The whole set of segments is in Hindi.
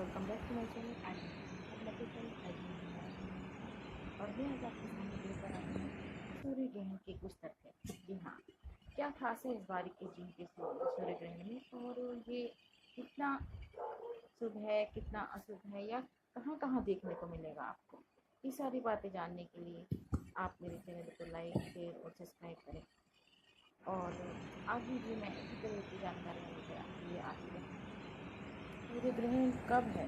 Welcome back to my channel. आज और मैं आज आपके सामने लेकर आई हूँ सूर्य ग्रहण के कुछ तथ्य। जी हाँ, क्या खास है इस बार के दिन के सूर्य ग्रहण में, और ये कितना शुभ है कितना अशुभ है, या कहाँ कहाँ देखने को मिलेगा आपको। ये सारी बातें जानने के लिए आप मेरे चैनल को लाइक शेयर और सब्सक्राइब करें, और आगे भी मैं इसी तरह की जानकारी लेकर आपके लिए आती रहूँगी। सूर्य ग्रहण कब है?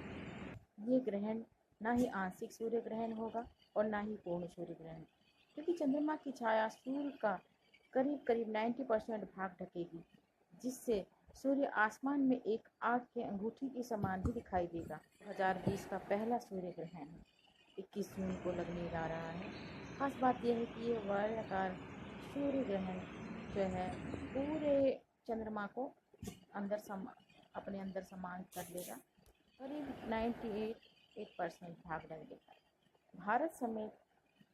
ये ग्रहण ना ही आंशिक सूर्य ग्रहण होगा और ना ही पूर्ण सूर्य ग्रहण, क्योंकि चंद्रमा की छाया सूर्य का करीब करीब 90% भाग ढकेगी, जिससे सूर्य आसमान में एक आग के अंगूठी के समान ही दिखाई देगा। 2020 का पहला सूर्य ग्रहण 21 जून को लगने जा रहा है। खास बात यह है कि ये वर्गाकार सूर्य ग्रहण जो है पूरे चंद्रमा को अपने अंदर समान कर लेगा। करीब 98% भाग डालेगा। भारत समेत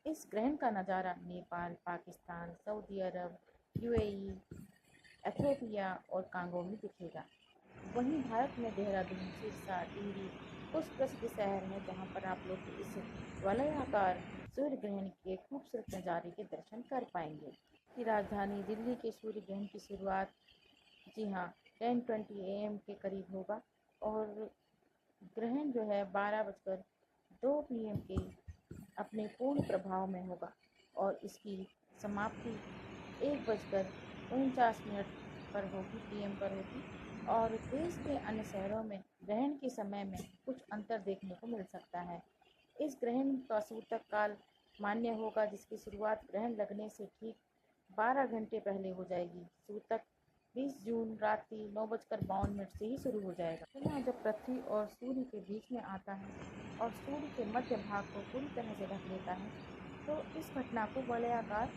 इस ग्रहण का नज़ारा नेपाल, पाकिस्तान, सऊदी अरब, यूएई, एथियोपिया और कांगो में दिखेगा। वहीं भारत में देहरादून, सिरसा, टिहरी कुछ प्रसिद्ध शहर हैं जहां पर आप लोग इस वलयाकार सूर्य ग्रहण के खूबसूरत नज़ारे के दर्शन कर पाएंगे। की राजधानी दिल्ली के सूर्य ग्रहण की शुरुआत जी हाँ 10:20 AM के करीब होगा, और ग्रहण जो है 12:02 PM के अपने पूर्ण प्रभाव में होगा, और इसकी समाप्ति 1:49 पर होगी, PM पर होगी। और देश के अन्य शहरों में ग्रहण के समय में कुछ अंतर देखने को मिल सकता है। इस ग्रहण का सूतक काल मान्य होगा, जिसकी शुरुआत ग्रहण लगने से ठीक 12 घंटे पहले हो जाएगी। सूतक 20 जून रात्रि 9:52 से ही शुरू हो जाएगा। चंद्रमा जब पृथ्वी और सूर्य के बीच में आता है और सूर्य के मध्य भाग को पूरी तरह से ढक लेता है, तो इस घटना को वलयाकार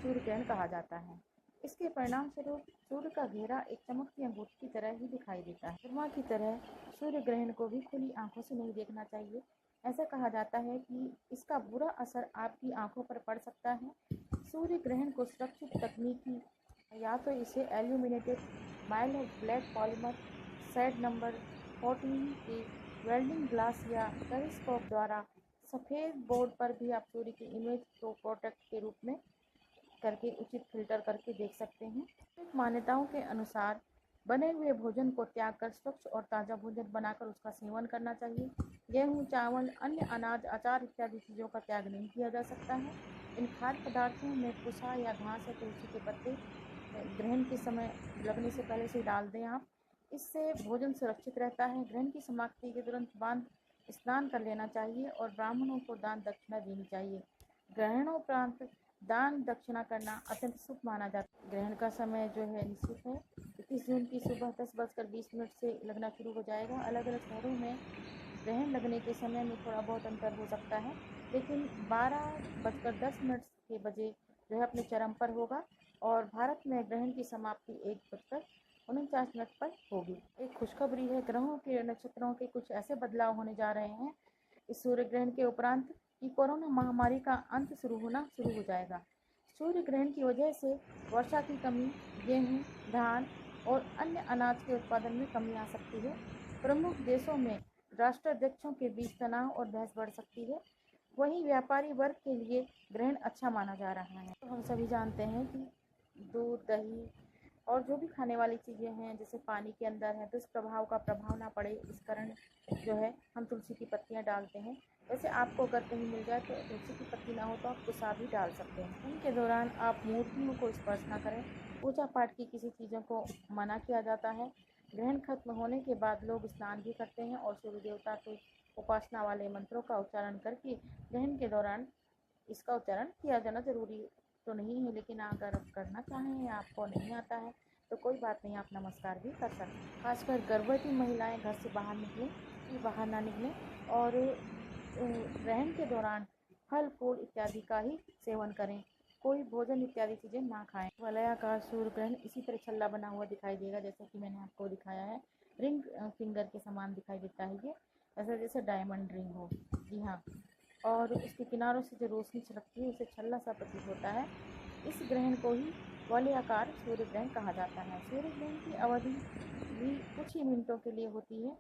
सूर्य ग्रहण कहा जाता है। इसके परिणाम स्वरूप सूर्य का घेरा एक चमकती अंगूठी की तरह ही दिखाई देता है। चंद्रमा की तरह सूर्य ग्रहण को भी खुली आंखों से नहीं देखना चाहिए। ऐसा कहा जाता है कि इसका बुरा असर आपकी आंखों पर पड़ सकता है। सूर्य ग्रहण को सुरक्षित तकनीकी या तो इसे illuminated mile black polymer set number 14 के वेल्डिंग ग्लास या टेलीस्कोप द्वारा सफ़ेद बोर्ड पर भी आप सूर्य की इमेज को प्रोटेक्ट के रूप में करके उचित फिल्टर करके देख सकते हैं। कुछ मान्यताओं के अनुसार बने हुए भोजन को त्याग कर स्वच्छ और ताज़ा भोजन बनाकर उसका सेवन करना चाहिए। गेहूँ, चावल, अन्य अनाज, अचार इत्यादि चीज़ों का त्याग नहीं किया जा सकता है। इन खाद्य पदार्थों में पुसा या घास या तुलसी के पत्ते ग्रहण के समय लगने से पहले से डाल दें आप। इससे भोजन सुरक्षित रहता है। ग्रहण की समाप्ति के तुरंत बाद स्नान कर लेना चाहिए और ब्राह्मणों को दान दक्षिणा देनी चाहिए। ग्रहणोपरांत दान दक्षिणा करना अत्यंत शुभ माना जाता है। ग्रहण का समय जो है निश्चित है, 21 जून की सुबह 10:20 से लगना शुरू हो जाएगा। अलग अलग शहरों में ग्रहण लगने के समय में थोड़ा बहुत अंतर हो सकता है, लेकिन 12:10 के बजे जो है अपने चरम पर होगा, और भारत में ग्रहण की समाप्ति 1:49 पर होगी। एक खुशखबरी है, ग्रहों के नक्षत्रों के कुछ ऐसे बदलाव होने जा रहे हैं इस सूर्य ग्रहण के उपरांत कि कोरोना महामारी का अंत शुरू हो जाएगा। सूर्य ग्रहण की वजह से वर्षा की कमी, गेहूं, धान और अन्य अनाज के उत्पादन में कमी आ सकती है। प्रमुख देशों में राष्ट्राध्यक्षों के बीच तनाव और बहस बढ़ सकती है। वहीं व्यापारी वर्ग के लिए ग्रहण अच्छा माना जा रहा है। तो हम सभी जानते हैं कि दूध, दही और जो भी खाने वाली चीज़ें हैं, जैसे पानी के अंदर है, दुष्प्रभाव का प्रभाव ना पड़े, इस कारण जो है हम तुलसी की पत्तियां डालते हैं। वैसे आपको अगर कहीं मिल जाए तो तुलसी की पत्ती ना हो तो आप कुसा भी डाल सकते हैं। इनके दौरान आप मूर्तियों को स्पर्श ना करें। पूजा पाठ की किसी चीज़ों को मना किया जाता है। ग्रहण खत्म होने के बाद लोग स्नान भी करते हैं और सूर्य देवता की उपासना वाले मंत्रों का उच्चारण करके ग्रहण के दौरान इसका उच्चारण किया जाना जरूरी तो नहीं है, लेकिन अगर आप करना चाहें या आपको नहीं आता है तो कोई बात नहीं, आप नमस्कार भी कर सकते हैं। खासकर गर्भवती महिलाएं घर से बाहर ना निकलें, और ग्रहण के दौरान फल फूल इत्यादि का ही सेवन करें। कोई भोजन इत्यादि चीज़ें ना खाएं। वलयाकार सूर्य ग्रहण इसी तरह छल्ला बना हुआ दिखाई देगा, जैसे कि मैंने आपको दिखाया है। रिंग फिंगर के समान दिखाई देता है ये, ऐसा जैसे डायमंड रिंग हो। जी हाँ, और उसके किनारों से जो रोशनी छिड़कती है उसे छल्ला सा प्रतीत होता है। इस ग्रहण को ही वलयाकार सूर्य ग्रहण कहा जाता है। सूर्य ग्रहण की अवधि भी कुछ ही मिनटों के लिए होती है।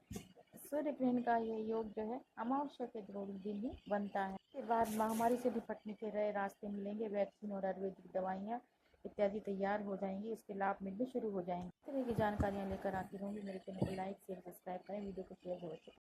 सूर्य ग्रहण का यह योग जो है अमावस्या के दिन ही बनता है। इसके बाद महामारी से निपटने के नए रास्ते मिलेंगे, वैक्सीन और आयुर्वेदिक दवाइयाँ इत्यादि तैयार हो जाएंगी, इसके लाभ मिलने शुरू हो जाएंगे। इस तरह की जानकारियाँ लेकर आती रहूँगी। मेरे चैनल को लाइक शेयर सब्सक्राइब करें, वीडियो को शेयर जरूर करें।